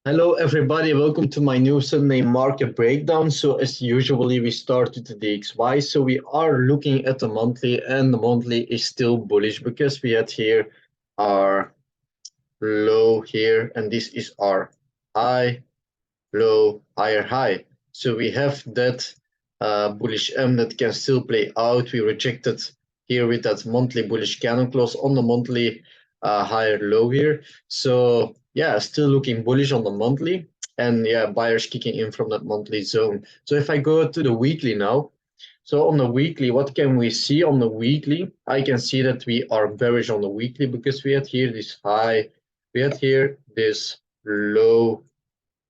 Hello everybody, welcome to my new Sunday market breakdown. So as usually we start with the DXY. So we are looking at the monthly and the monthly is still bullish because we had here our low here and this is our high, low, higher high. So we have that bullish M that can still play out. We rejected here with that monthly bullish candle close on the monthly higher low here. So yeah, still looking bullish on the monthly. And yeah, buyers kicking in from that monthly zone. So if I go to the weekly now, so on the weekly, what can we see on the weekly? I can see that we are bearish on the weekly because we had here this high, we had here this low,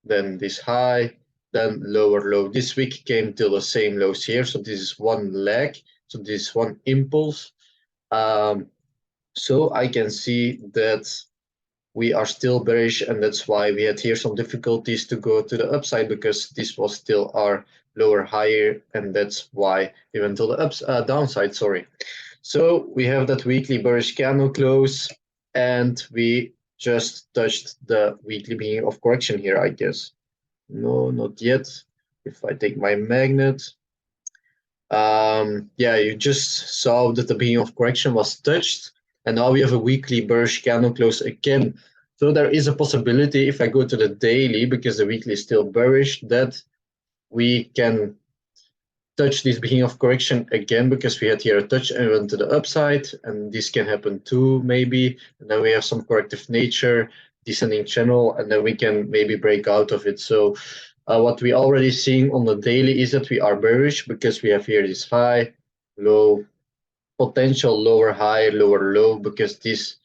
then this high, then lower low. This week came till the same lows here. So this is one leg. So this is one impulse. So I can see that we are still bearish, and that's why we had here some difficulties to go to the upside because this was still our lower higher, and that's why we went to the downside. Sorry. So we have that weekly bearish candle close, and we just touched the weekly beginning of correction here, I guess. No, not yet. If I take my magnet, yeah, you just saw that the beginning of correction was touched, and now we have a weekly bearish candle close again. So there is a possibility if I go to the daily, because the weekly is still bearish, that we can touch this beginning of correction again, because we had here a touch and went to the upside, and this can happen too, maybe. And then we have some corrective nature, descending channel, and then we can maybe break out of it. So what we already seeing on the daily is that we are bearish because we have here this high, low, potential lower high, lower low, because this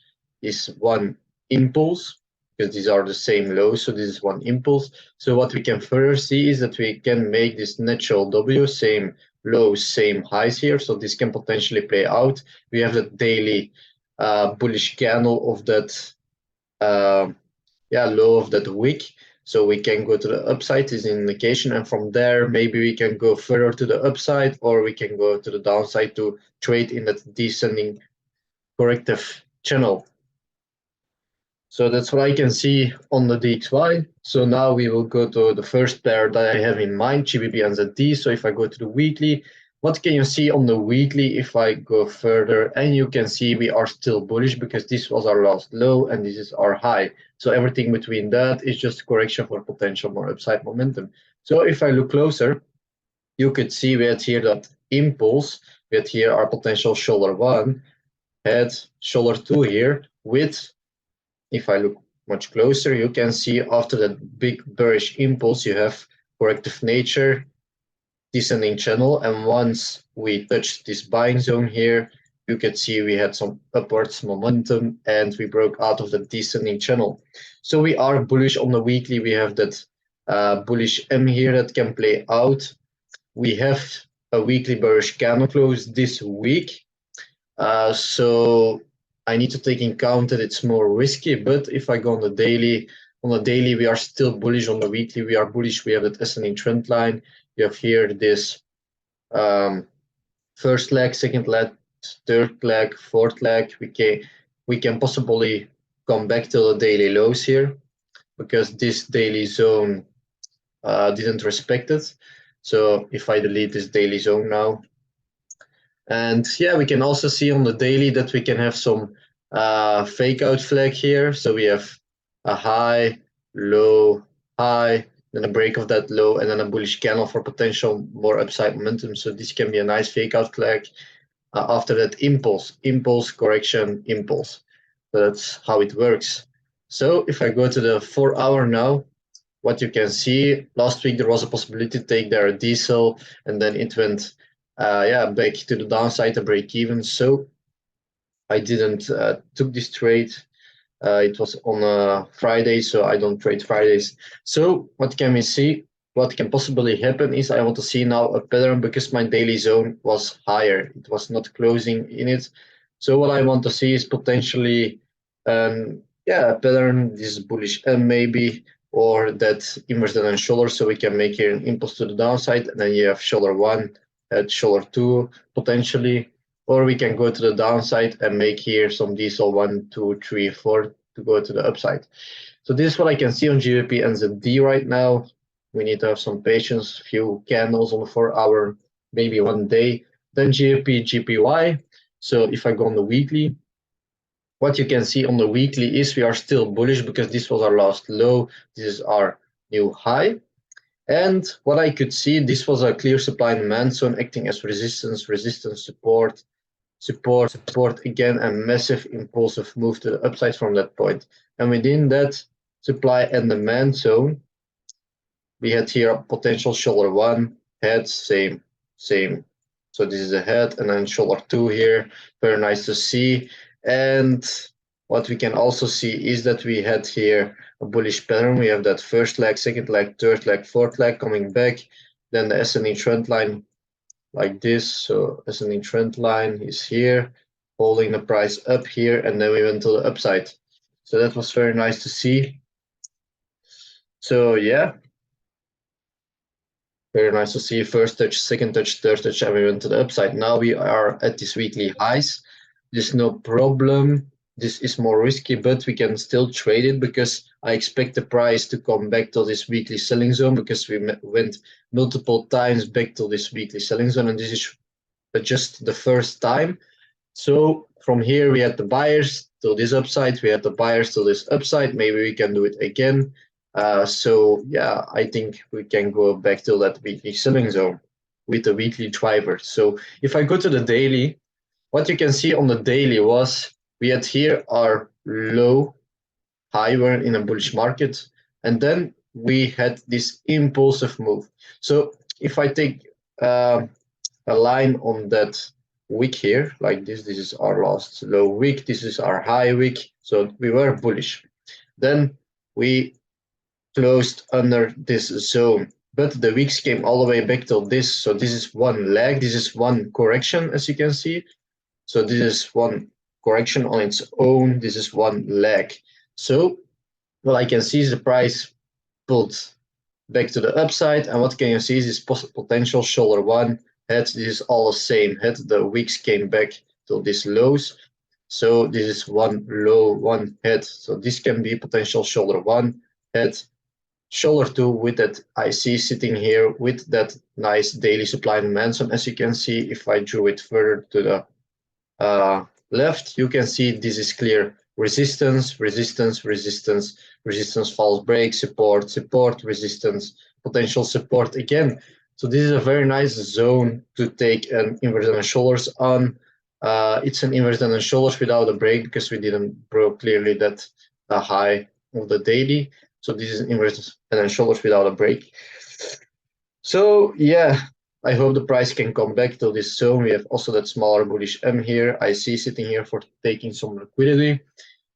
is one impulse, because these are the same lows, so this is one impulse. So what we can further see is that we can make this natural W, same lows, same highs here, so this can potentially play out. We have the daily bullish candle of that low of that wick, so we can go to the upside is an indication, and from there maybe we can go further to the upside, or we can go to the downside to trade in that descending corrective channel. So that's what I can see on the DXY. So now we will go to the first pair that I have in mind, GBPNZD. So if I go to the weekly, what can you see on the weekly if I go further? And you can see we are still bullish because this was our last low and this is our high. So everything between that is just correction for potential more upside momentum. So if I look closer, you could see we had here that impulse. We had here our potential shoulder 1, had shoulder 2 here with, if I look much closer, you can see after that big bearish impulse, you have corrective nature, descending channel, and once we touched this buying zone here, you can see we had some upwards momentum and we broke out of the descending channel. So we are bullish on the weekly. We have that bullish M here that can play out. We have a weekly bearish candle close this week. So I need to take in account that it's more risky, but if I go on the daily we are still bullish. On the weekly we are bullish. We have that ascending trend line. You have here this first leg, second leg, third leg, fourth leg. We can possibly come back to the daily lows here because this daily zone didn't respect it. So if I delete this daily zone now, and yeah, we can also see on the daily that we can have some fake out flag here. So we have a high, low, high, then a break of that low, and then a bullish candle for potential more upside momentum. So this can be a nice fake out flag after that impulse, correction, impulse. So that's how it works. So if I go to the 4 hour now, what you can see, last week there was a possibility to take there a diesel, and then it went back to the downside, a break even. So I didn't took this trade. It was on a Friday, so I don't trade Fridays. So what can we see? What can possibly happen is I want to see now a pattern because my daily zone was higher. It was not closing in it. So what I want to see is potentially a pattern, this bullish M maybe, or that inverse and shoulder, so we can make here an impulse to the downside, and then you have shoulder 1 at shoulder 2 potentially, or we can go to the downside and make here some diesel 1, 2, 3, 4 to to go to the upside. So this is what I can see on GBPNZD right now. We need to have some patience, few candles on the 4-hour, maybe one day. Then GBPJPY. So if I go on the weekly, what you can see on the weekly is we are still bullish because this was our last low. This is our new high. And what I could see, this was a clear supply and demand zone acting as resistance, resistance, support, support, support, again, a massive impulsive move to the upside from that point. And within that supply and demand zone, we had here a potential shoulder 1, head, same. So this is a head, and then shoulder 2 here, very nice to see. And what we can also see is that we had here a bullish pattern. We have that first leg, second leg, third leg, fourth leg coming back. Then the ascending trend line like this. So ascending trend line is here, holding the price up here, and then we went to the upside. So that was very nice to see. So yeah, very nice to see. First touch, second touch, third touch, and we went to the upside. Now we are at these weekly highs. There's no problem. This is more risky, but we can still trade it because I expect the price to come back to this weekly selling zone because we went multiple times back to this weekly selling zone, and this is just the first time. So from here we had the buyers to this upside, we had the buyers to this upside. Maybe we can do it again. So yeah, I think we can go back to that weekly selling zone with the weekly driver. So if I go to the daily, what you can see on the daily was we had here our low high, we're in a bullish market, and then we had this impulsive move. So if I take a line on that wick here, like this is our last low wick, this is our high wick, so we were bullish. Then we closed under this zone, but the wicks came all the way back to this, so this is one leg, this is one correction, as you can see. So this is one correction on its own, this is one leg. So what I can see is the price pulled back to the upside, and what can you see is this potential shoulder 1 head. This is all the same head. The wicks came back to these lows, so this is one low, one head. So this can be potential shoulder 1 head, shoulder 2 with that IC sitting here with that nice daily supply and demand zone. As you can see, if I drew it further to the left, you can see this is clear resistance, resistance, resistance, resistance, false break, support, support, resistance, potential support again. So this is a very nice zone to take an inverted and shoulders on. It's an inverted and shoulders without a break because we didn't broke clearly that high of the daily. So this is inverted and shoulders without a break. So yeah, I hope the price can come back to this zone. We have also that smaller bullish M here. I see sitting here for taking some liquidity.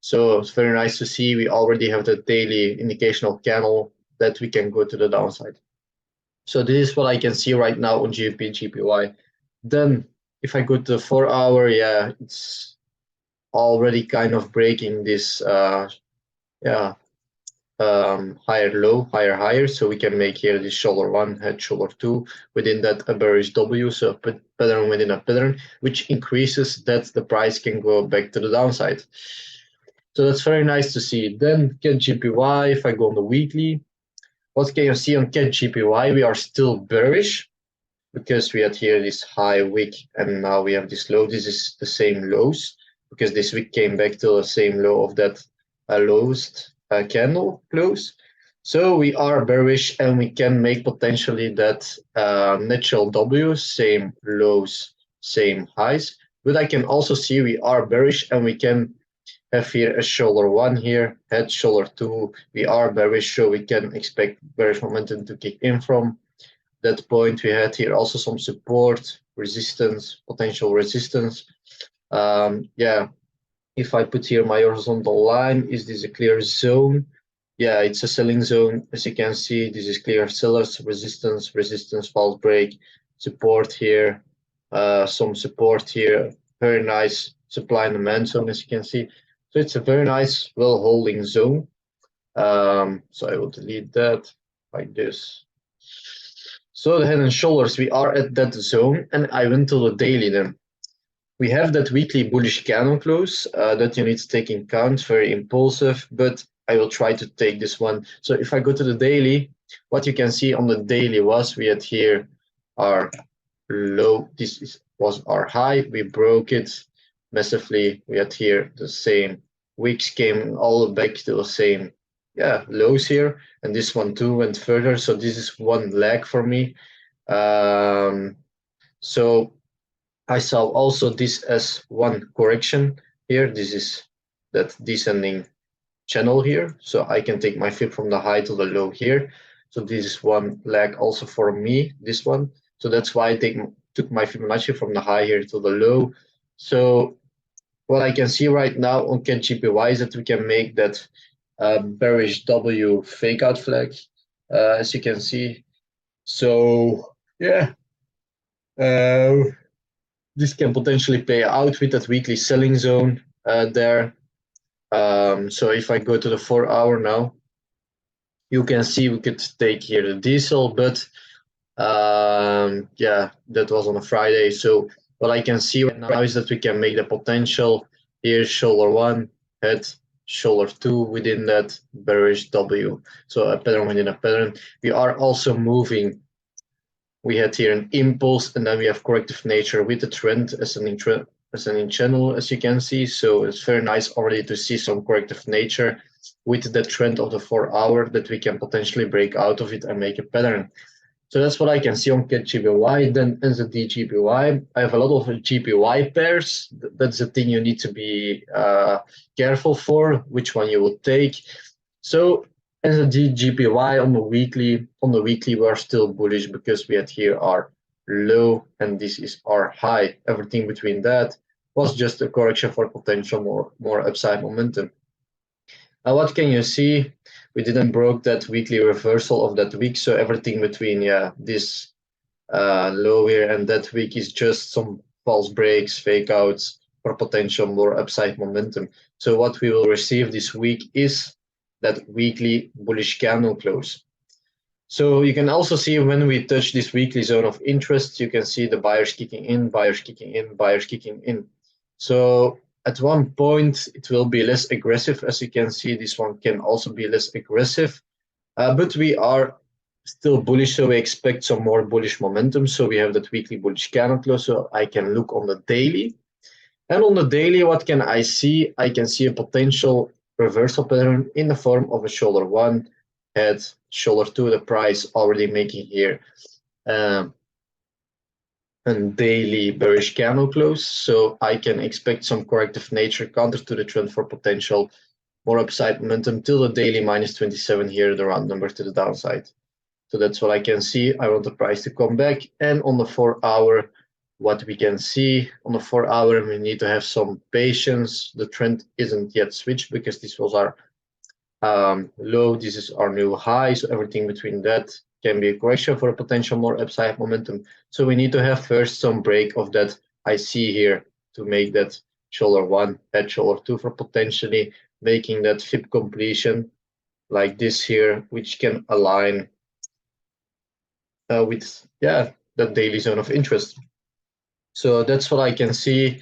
So it's very nice to see we already have the daily indicational candle that we can go to the downside. So this is what I can see right now on GBPJPY. Then if I go to the 4-hour, yeah, it's already kind of breaking this higher low, higher higher. So we can make here this shoulder 1, head shoulder 2 within that a bearish W, so a pattern within a pattern, which increases that the price can go back to the downside. So that's very nice to see. Then CADJPY, if I go on the weekly, what can you see on CADJPY? We are still bearish because we had here this high wick and now we have this low. This is the same lows because this wick came back to the same low of that lowest candle close. So we are bearish and we can make potentially that natural W, same lows, same highs. But I can also see we are bearish and we can have here a shoulder 1 here, head shoulder 2. We are bearish, so we can expect bearish momentum to kick in from that point. We had here also some support, resistance, potential resistance. Yeah, if I put here my horizontal line, is this a clear zone? Yeah, it's a selling zone. As you can see, this is clear sellers, resistance, resistance, false break, support here, some support here. Very nice supply and demand zone, as you can see. So it's a very nice, well-holding zone. So I will delete that like this. So the head and shoulders, we are at that zone, and I went to the daily then. we have that weekly bullish candle close that you need to take in count, very impulsive, but I will try to take this one. So if I go to the daily, what you can see on the daily was we had here our low, was our high, we broke it massively. We had here the same wicks came all back to the same lows here, and this one too went further. So this is one leg for me. So I saw also this as one correction here. This is that descending channel here. So I can take my fib from the high to the low here. So this is one leg also for me, this one. So that's why I took my Fibonacci from the high here to the low. So what I can see right now on CADJPY is that we can make that bearish W fake out flag, as you can see. So yeah, this can potentially play out with that weekly selling zone there. So if I go to the 4-hour now, you can see we could take here the diesel, but yeah, that was on a Friday. So what I can see right now is that we can make the potential here shoulder 1, head shoulder 2 within that bearish W. So a pattern within a pattern. We are also moving. We had here an impulse, and then we have corrective nature with the trend ascending channel, as you can see. So it's very nice already to see some corrective nature with the trend of the 4-hour that we can potentially break out of it and make a pattern. So that's what I can see on CADJPY. Then NZDJPY, I have a lot of GPY pairs. That's the thing you need to be careful for, which one you will take. So NZDJPY on the weekly, we're still bullish because we had here our low and this is our high. Everything between that was just a correction for potential more upside momentum. Now what can you see? We didn't broke that weekly reversal of that week, so everything between this low here and that week is just some false breaks, fake outs for potential more upside momentum. So what we will receive this week is that weekly bullish candle close. So you can also see when we touch this weekly zone of interest, you can see the buyers kicking in, buyers kicking in, buyers kicking in. So at one point, it will be less aggressive. As you can see, this one can also be less aggressive, but we are still bullish, so we expect some more bullish momentum. So we have that weekly bullish candle close, so I can look on the daily. And on the daily, what can I see? I can see a potential reversal pattern in the form of a shoulder 1, head, shoulder 2, the price already making here and daily bearish candle close. So I can expect some corrective nature counter to the trend for potential more upside momentum till the daily minus 27 here, the round number to the downside. So that's what I can see. I want the price to come back. And on the 4-hour, what we can see on the 4-hour, we need to have some patience. The trend isn't yet switched because this was our low. This is our new high. So everything between that can be a correction for a potential more upside momentum. So we need to have first some break of that I see here to make that shoulder 1, head shoulder 2 for potentially making that fib completion like this here, which can align with that daily zone of interest. So that's what I can see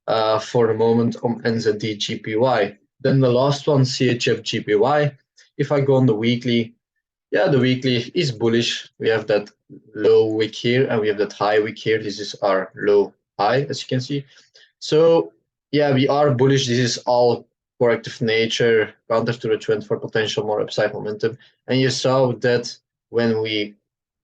for the moment on NZDJPY. Then the last one, CHFJPY. If I go on the weekly, the weekly is bullish. We have that low wick here and we have that high wick here. This is our low high, as you can see. So yeah, we are bullish. This is all corrective nature, counter to the trend for potential more upside momentum. And you saw that when we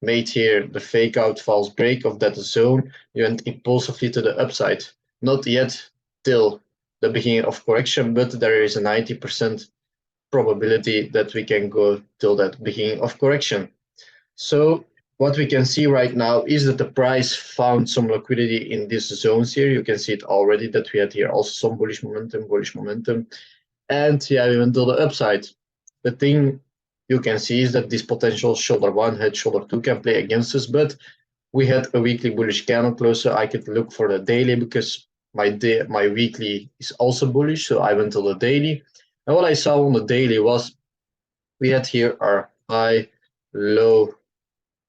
made here the fake out false break of that zone, you went impulsively to the upside. Not yet till the beginning of correction, but there is a 90% probability that we can go till that beginning of correction. So what we can see right now is that the price found some liquidity in these zones here. You can see it already that we had here also some bullish momentum. And yeah, we went to the upside. The thing you can see is that this potential shoulder 1, head shoulder 2 can play against us, but we had a weekly bullish candle close, so I could look for the daily because my weekly is also bullish, so I went to the daily. And what I saw on the daily was we had here our high, low,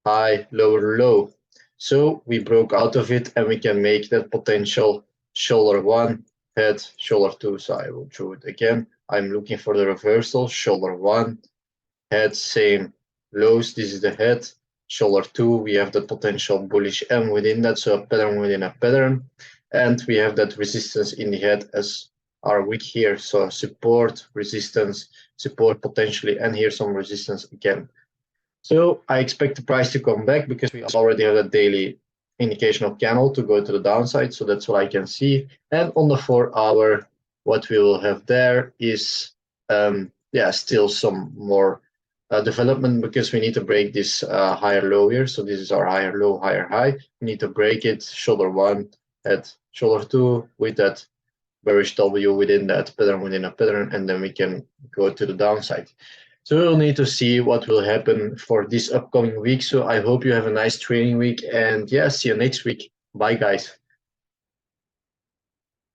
high, lower, low. So we broke out of it and we can make that potential shoulder 1, head, shoulder 2. So I will draw it again. I'm looking for the reversal, shoulder 1, head, same lows. This is the head. Shoulder 2, we have the potential bullish M within that, so a pattern within a pattern. And we have that resistance in the head as our wick here. So support, resistance, support potentially, and here some resistance again. So I expect the price to come back because we already have a daily indication of candle to go to the downside. So that's what I can see. And on the 4-hour, what we will have there is, still some more development because we need to break this higher low here. So this is our higher low, higher high. We need to break it, shoulder 1, head, shoulder 2 with that bearish W within that pattern within a pattern, and then we can go to the downside. So we'll need to see what will happen for this upcoming week. So I hope you have a nice trading week, and yeah, see you next week. Bye guys.